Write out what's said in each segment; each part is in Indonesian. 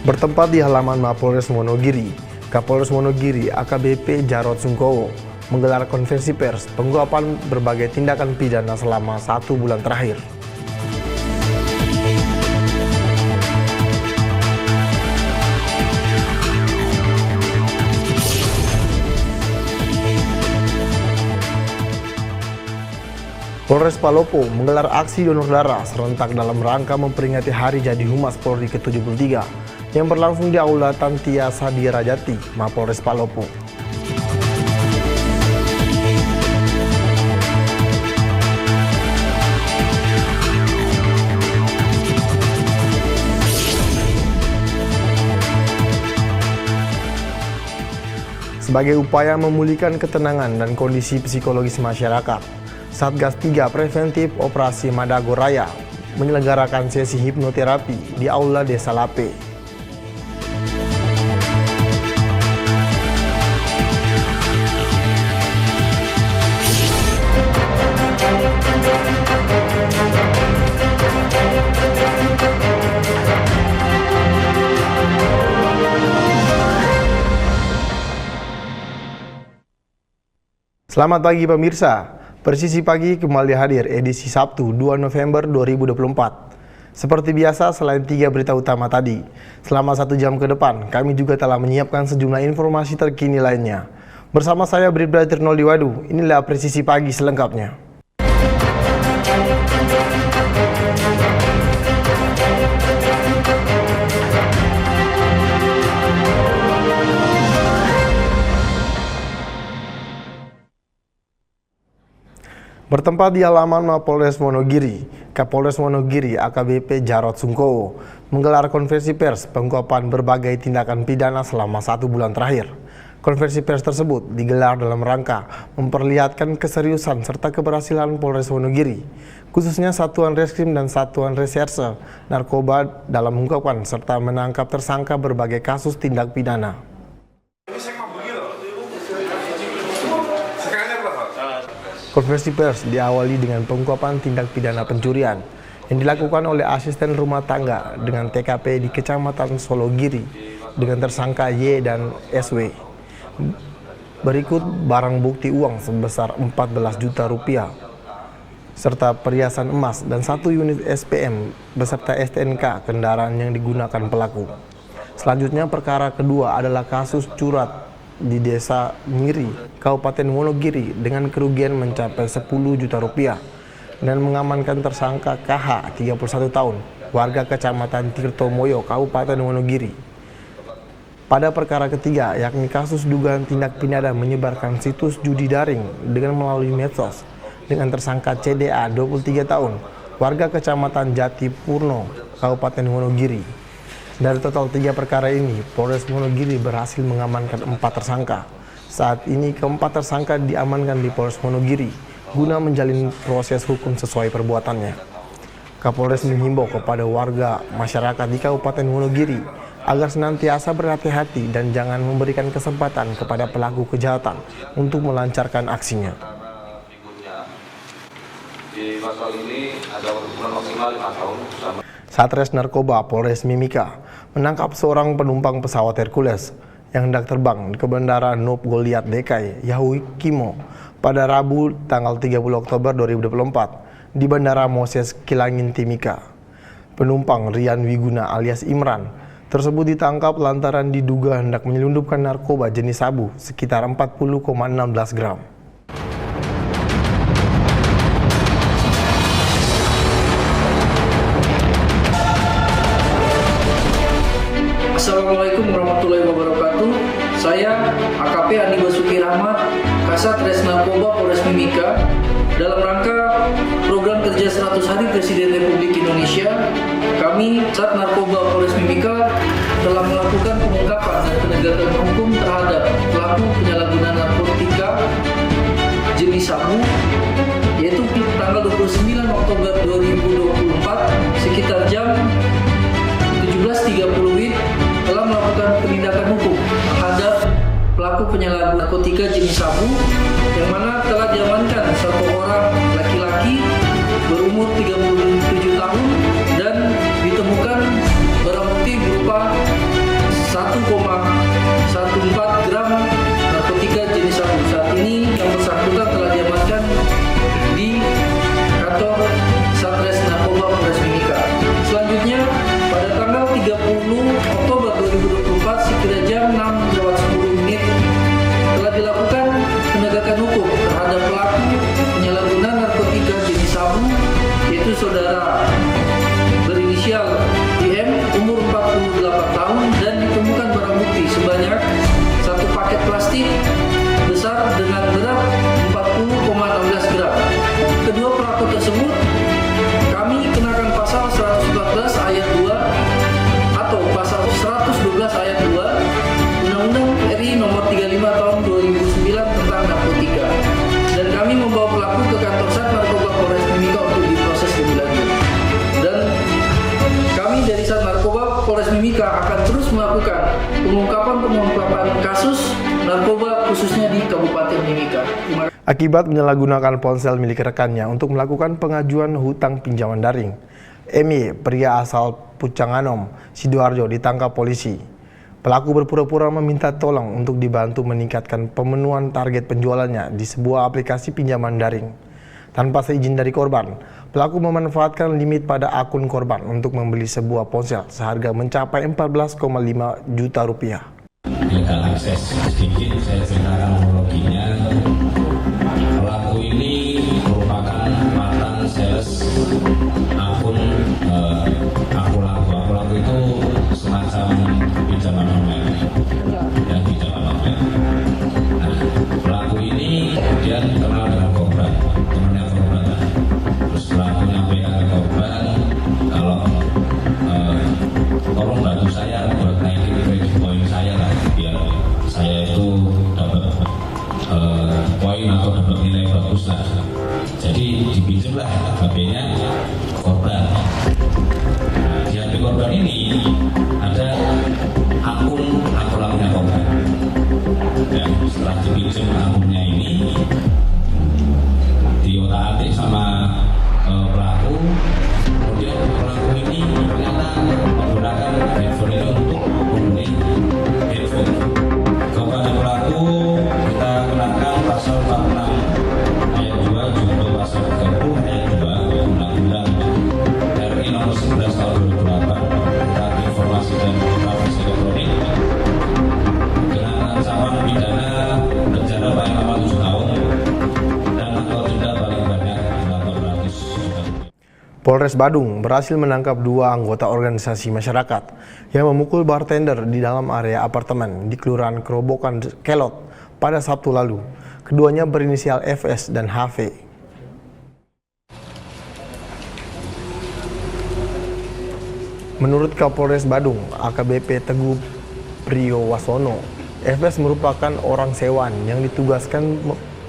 Bertempat di halaman Mapolres Wonogiri, Kapolres Wonogiri AKBP Jarod Sungkowo menggelar konferensi pers pengungkapan berbagai tindakan pidana selama 1 bulan terakhir. Polres Palopo menggelar aksi donor darah serentak dalam rangka memperingati Hari Jadi Humas Polri ke-73 yang berlangsung di Aula Tantia Sadirajati, Mapolres Palopo. Sebagai upaya memulihkan ketenangan dan kondisi psikologis masyarakat, Satgas 3 Preventif Operasi Madago Raya menyelenggarakan sesi hipnoterapi di Aula Desa Lape. Selamat pagi pemirsa. Persisi Pagi kembali hadir edisi Sabtu 2 November 2024. Seperti biasa, selain 3 berita utama tadi, selama 1 jam ke depan, kami juga telah menyiapkan sejumlah informasi terkini lainnya. Bersama saya Bribda Tirnol Diwadu, inilah Persisi Pagi selengkapnya. Bertempat di halaman Mapolres Wonogiri, Kapolres Wonogiri AKBP Jarod Sungkowo menggelar konferensi pers pengungkapan berbagai tindakan pidana selama 1 bulan terakhir. Konferensi pers tersebut digelar dalam rangka memperlihatkan keseriusan serta keberhasilan Polres Wonogiri, khususnya Satuan Reskrim dan Satuan Reserse Narkoba dalam mengungkapkan serta menangkap tersangka berbagai kasus tindak pidana. Konferensi pers diawali dengan pengungkapan tindak pidana pencurian yang dilakukan oleh asisten rumah tangga dengan TKP di Kecamatan Sologiri dengan tersangka Y dan SW. Berikut barang bukti uang sebesar 14 juta rupiah serta perhiasan emas dan 1 unit SPM beserta STNK kendaraan yang digunakan pelaku. Selanjutnya perkara kedua adalah kasus curat di Desa Miri, Kabupaten Wonogiri dengan kerugian mencapai 10 juta rupiah dan mengamankan tersangka KH 31 tahun, warga Kecamatan Tirtomoyo, Kabupaten Wonogiri. Pada perkara ketiga, yakni kasus dugaan tindak pidana menyebarkan situs judi daring dengan melalui medsos dengan tersangka CDA 23 tahun, warga Kecamatan Jatipurno, Kabupaten Wonogiri. Dari total 3 perkara ini, Polres Wonogiri berhasil mengamankan 4 tersangka. Saat ini keempat tersangka diamankan di Polres Wonogiri guna menjalin proses hukum sesuai perbuatannya. Kapolres menghimbau kepada warga masyarakat di Kabupaten Wonogiri agar senantiasa berhati-hati dan jangan memberikan kesempatan kepada pelaku kejahatan untuk melancarkan aksinya. Di pasal ini ada hukuman maksimal 5 tahun. Satres Narkoba Polres Mimika menangkap seorang penumpang pesawat Hercules yang hendak terbang ke Bandara Nop Goliat Dekai, Yahukimo pada Rabu tanggal 30 Oktober 2024 di Bandara Moses Kilangin Timika. Penumpang Rian Wiguna alias Imran tersebut ditangkap lantaran diduga hendak menyelundupkan narkoba jenis sabu sekitar 40,16 gram. Assalamualaikum warahmatullahi wabarakatuh. Saya AKP Andi Basuki Rahmat, Kasat Res Narkoba Polres Mimika, dalam rangka program kerja 100 hari Presiden Republik Indonesia, kami Sat Narkoba Polres Mimika telah melakukan pengungkapan dan penegakan hukum terhadap pelaku penyalahgunaan narkotika jenis sabu, yaitu tanggal 29 Oktober 2024 sekitar jam 17.30 WIB telah melakukan penindakan hukum terhadap pelaku penyalahgunaan narkotika jenis sabu yang mana telah diamankan satu orang laki-laki berumur 37 tahun dan ditemukan barang bukti berupa akibat menyalahgunakan ponsel milik rekannya untuk melakukan pengajuan hutang pinjaman daring. MY, pria asal Pucanganom, Sidoarjo, ditangkap polisi. Pelaku berpura-pura meminta tolong untuk dibantu meningkatkan pemenuhan target penjualannya di sebuah aplikasi pinjaman daring. Tanpa seizin dari korban, pelaku memanfaatkan limit pada akun korban untuk membeli sebuah ponsel seharga mencapai 14,5 juta rupiah. Legal akses sedikit, saya ceritakan kronologinya. Pelaku ini merupakan mantan sales akun laku itu semacam pinjaman online, yang pinjaman online. Nah, pelaku ini kemudian kenal dengan korban, temannya korban. Terus pelaku nyampaikan ke korban kalau tolong bantu saya buat naikin kredit poin saya lah, biar saya itu dapat poin atau dapat nilai bagus lah. Jadi dipinjamlah HP-nya korban. Nah, di HP korban ini ada akunnya korban. Dan setelah dipinjam akunnya ini diotak-atik sama pelaku, kemudian pelaku ini ternyata menggunakan handphone itu untuk menghubungi handphone. Kepada pelaku kita kenakan pasal 46 ayat 2 junto pasal 30 ayat 2 Undang-Undang RI nomor 11 tahun 2008 tentang informasi dan komunikasi elektronik dengan ancaman pidana penjara paling lama 7 tahun dan atau denda paling banyak 800 juta. Polres Badung berhasil menangkap 2 anggota organisasi masyarakat yang memukul bartender di dalam area apartemen di Kelurahan Kerobokan Kelot pada Sabtu lalu. Keduanya berinisial FS dan HV. Menurut Kapolres Badung, AKBP Teguh Priyowasono, FS merupakan orang sewaan yang ditugaskan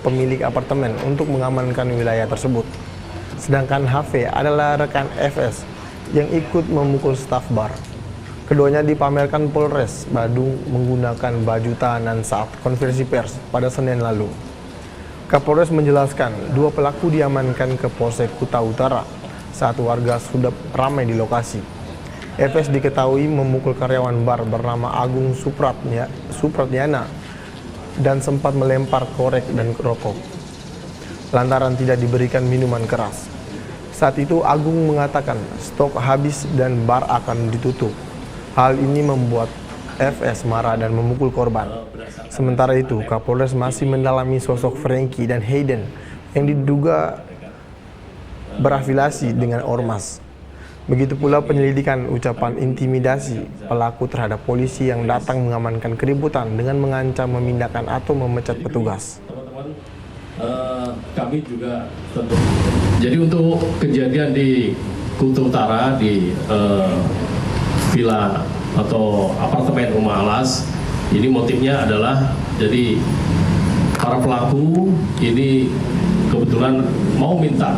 pemilik apartemen untuk mengamankan wilayah tersebut. Sedangkan HV adalah rekan FS yang ikut memukul staf bar. Keduanya dipamerkan Polres Badung menggunakan baju tahanan saat konferensi pers pada Senin lalu. Kapolres menjelaskan 2 pelaku diamankan ke Polsek Kuta Utara saat warga sudah ramai di lokasi. FS diketahui memukul karyawan bar bernama Agung Supratnyana dan sempat melempar korek dan rokok lantaran tidak diberikan minuman keras. Saat itu Agung mengatakan stok habis dan bar akan ditutup. Hal ini membuat FS marah dan memukul korban. Sementara itu, Kapolres masih mendalami sosok Frankie dan Hayden yang diduga berafiliasi dengan ormas. Begitu pula penyelidikan ucapan intimidasi pelaku terhadap polisi yang datang mengamankan keributan dengan mengancam memindahkan atau memecat petugas. Kami juga tentu. Jadi untuk kejadian di Kuta Utara di villa atau apartemen rumah alas, ini motifnya adalah jadi para pelaku ini kebetulan mau minta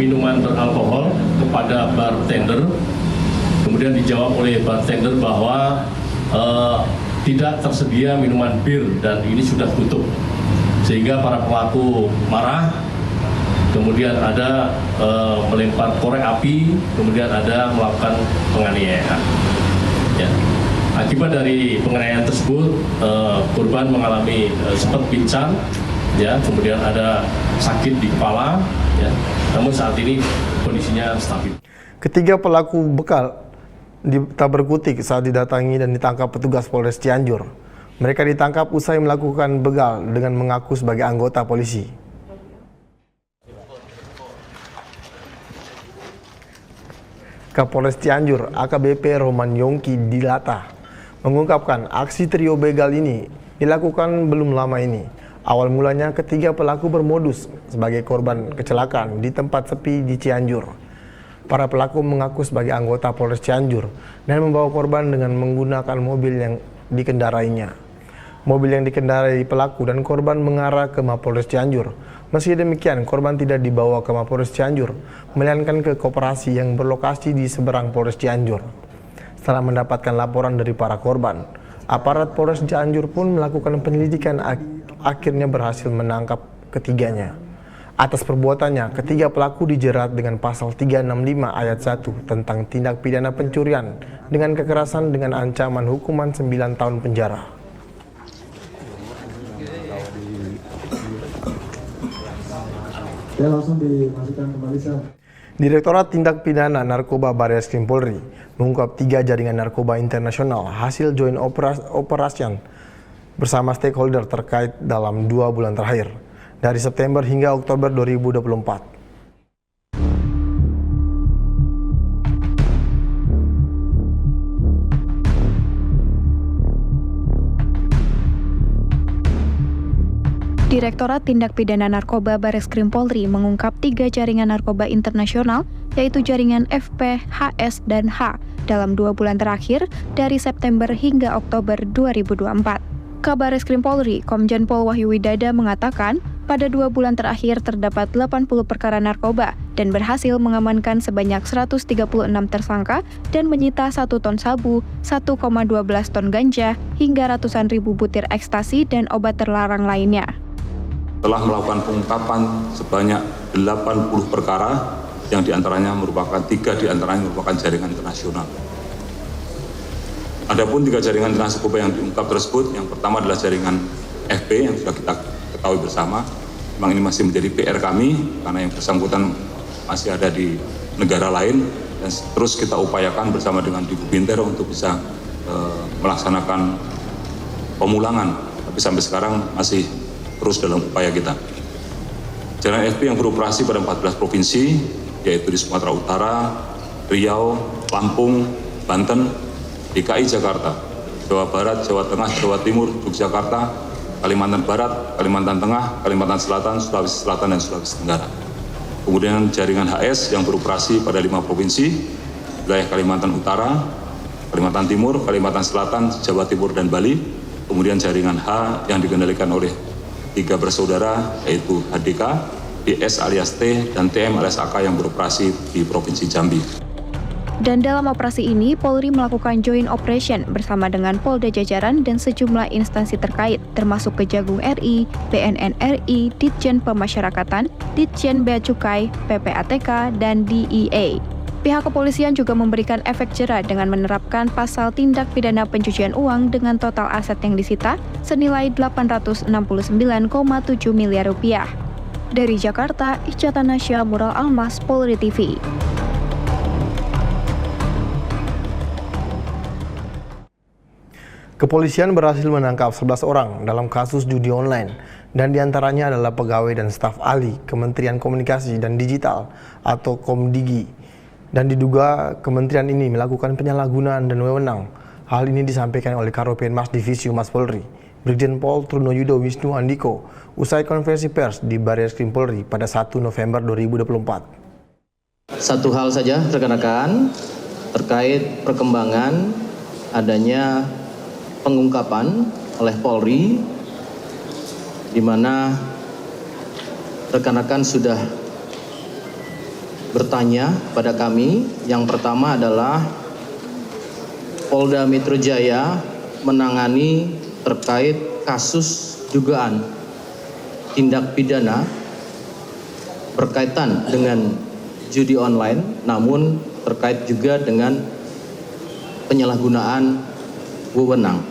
minuman beralkohol kepada bartender, kemudian dijawab oleh bartender bahwa tidak tersedia minuman bir dan ini sudah tutup, sehingga para pelaku marah, kemudian ada melempar korek api, kemudian ada melakukan penganiayaan. Ya. Akibat dari penganiayaan tersebut, korban mengalami sempat pincang, ya, kemudian ada sakit di kepala, ya. Namun saat ini kondisinya stabil. Ketiga pelaku bekal tak berkutik saat didatangi dan ditangkap petugas Polres Cianjur. Mereka ditangkap usai melakukan begal dengan mengaku sebagai anggota polisi. Kapolres Cianjur, AKBP Roman Yongki Dilata, mengungkapkan aksi trio begal ini dilakukan belum lama ini. Awal mulanya ketiga pelaku bermodus sebagai korban kecelakaan di tempat sepi di Cianjur. Para pelaku mengaku sebagai anggota Polres Cianjur dan membawa korban dengan menggunakan mobil yang dikendarainya. Mobil yang dikendarai pelaku dan korban mengarah ke Mapolres Cianjur. Meski demikian, korban tidak dibawa ke Mapolres Cianjur, melainkan ke koperasi yang berlokasi di seberang Polres Cianjur. Setelah mendapatkan laporan dari para korban, aparat Polres Cianjur pun melakukan penyelidikan, akhirnya berhasil menangkap ketiganya. Atas perbuatannya, ketiga pelaku dijerat dengan pasal 365 ayat 1 tentang tindak pidana pencurian dengan kekerasan dengan ancaman hukuman 9 tahun penjara. Ya, langsung dimasukkan kembali, Sir. Direktorat Tindak Pidana Narkoba Barreskrim Polri mengungkap 3 jaringan narkoba internasional hasil joint operation bersama stakeholder terkait dalam 2 bulan terakhir, dari September hingga Oktober 2024. Direktorat Tindak Pidana Narkoba Barreskrim Polri mengungkap 3 jaringan narkoba internasional, yaitu jaringan FP, HS, dan H dalam 2 bulan terakhir dari September hingga Oktober 2024. Kabar Reskrim Polri, Komjen Pol Wahyu Widada mengatakan, pada 2 bulan terakhir terdapat 80 perkara narkoba dan berhasil mengamankan sebanyak 136 tersangka dan menyita 1 ton sabu, 1,12 ton ganja, hingga ratusan ribu butir ekstasi dan obat terlarang lainnya. Telah melakukan pengungkapan sebanyak 80 perkara yang diantaranya merupakan 3 diantaranya merupakan jaringan internasional. Adapun 3 jaringan narkoba yang diungkap tersebut, yang pertama adalah jaringan FP yang sudah kita ketahui bersama. Memang ini masih menjadi PR kami karena yang bersangkutan masih ada di negara lain dan terus kita upayakan bersama dengan Dibu Binter untuk bisa melaksanakan pemulangan. Tapi sampai sekarang masih terus dalam upaya kita. Jaringan FP yang beroperasi pada 14 provinsi, yaitu di Sumatera Utara, Riau, Lampung, Banten, DKI Jakarta, Jawa Barat, Jawa Tengah, Jawa Timur, Yogyakarta, Kalimantan Barat, Kalimantan Tengah, Kalimantan Selatan, Sulawesi Selatan, dan Sulawesi Tenggara. Kemudian jaringan HS yang beroperasi pada 5 provinsi, wilayah Kalimantan Utara, Kalimantan Timur, Kalimantan Selatan, Jawa Timur, dan Bali. Kemudian jaringan H yang dikendalikan oleh 3 bersaudara, yaitu HDK, DS alias T, dan TM alias AK yang beroperasi di Provinsi Jambi. Dan dalam operasi ini, Polri melakukan joint operation bersama dengan Polda Jajaran dan sejumlah instansi terkait, termasuk Kejagung RI, BNN RI, Ditjen Pemasyarakatan, Ditjen Bea Cukai, PPATK, dan DEA. Pihak kepolisian juga memberikan efek jera dengan menerapkan pasal tindak pidana pencucian uang dengan total aset yang disita senilai 869,7 miliar rupiah. Dari Jakarta, Ica Tanasya, Mural Almas, Polri TV. Kepolisian berhasil menangkap 11 orang dalam kasus judi online dan diantaranya adalah pegawai dan staf ahli Kementerian Komunikasi dan Digital atau Komdigi. Dan diduga kementerian ini melakukan penyalahgunaan dan wewenang. Hal ini disampaikan oleh Karopenmas Divisi Humas Polri, Brigjen Pol Trunoyudo Wisnu Andiko, usai konferensi pers di Barreskrim Polri pada 1 November 2024. Satu hal saja rekan-rekan terkait perkembangan adanya pengungkapan oleh Polri di mana rekan-rekan sudah bertanya pada kami. Yang pertama adalah Polda Metro Jaya menangani terkait kasus dugaan tindak pidana berkaitan dengan judi online, namun terkait juga dengan penyalahgunaan wewenang.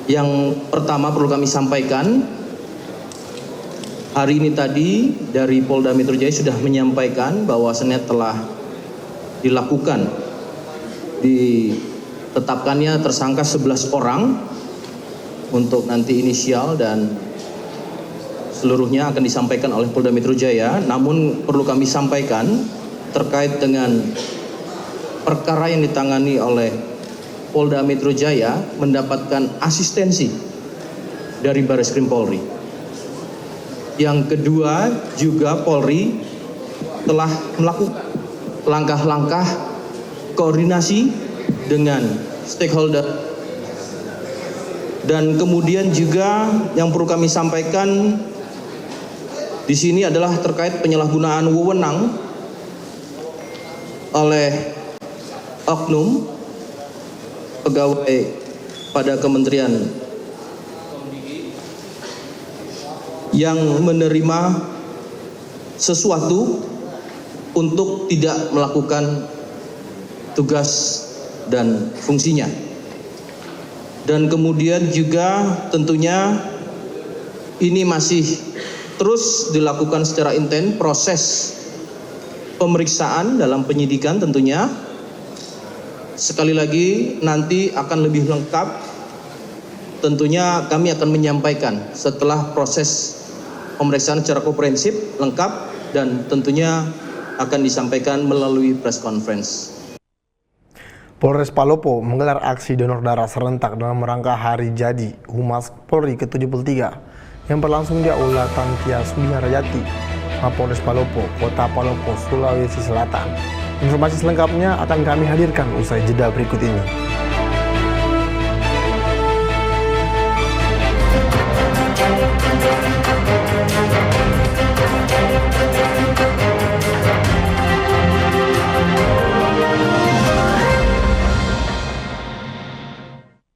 Yang pertama perlu kami sampaikan, hari ini tadi dari Polda Metro Jaya sudah menyampaikan bahwasannya telah dilakukan ditetapkannya tersangka 11 orang untuk nanti inisial dan seluruhnya akan disampaikan oleh Polda Metro Jaya. Namun perlu kami sampaikan terkait dengan perkara yang ditangani oleh Polda Metro Jaya mendapatkan asistensi dari Barreskrim Polri. Yang kedua juga Polri telah melakukan langkah-langkah koordinasi dengan stakeholder. Dan kemudian juga yang perlu kami sampaikan di sini adalah terkait penyalahgunaan wewenang oleh oknum pegawai pada Kementerian yang menerima sesuatu untuk tidak melakukan tugas dan fungsinya. Dan kemudian juga tentunya ini masih terus dilakukan secara intens proses pemeriksaan dalam penyidikan tentunya. Sekali lagi nanti akan lebih lengkap, tentunya kami akan menyampaikan setelah proses pemeriksaan secara komprehensif, lengkap, dan tentunya akan disampaikan melalui press conference. Polres Palopo menggelar aksi donor darah serentak dalam rangka Hari Jadi Humas Polri ke-73 yang berlangsung di Aula Tantia Sudiharayati, Mapolres Palopo, Kota Palopo, Sulawesi Selatan. Informasi selengkapnya akan kami hadirkan usai jeda berikut ini.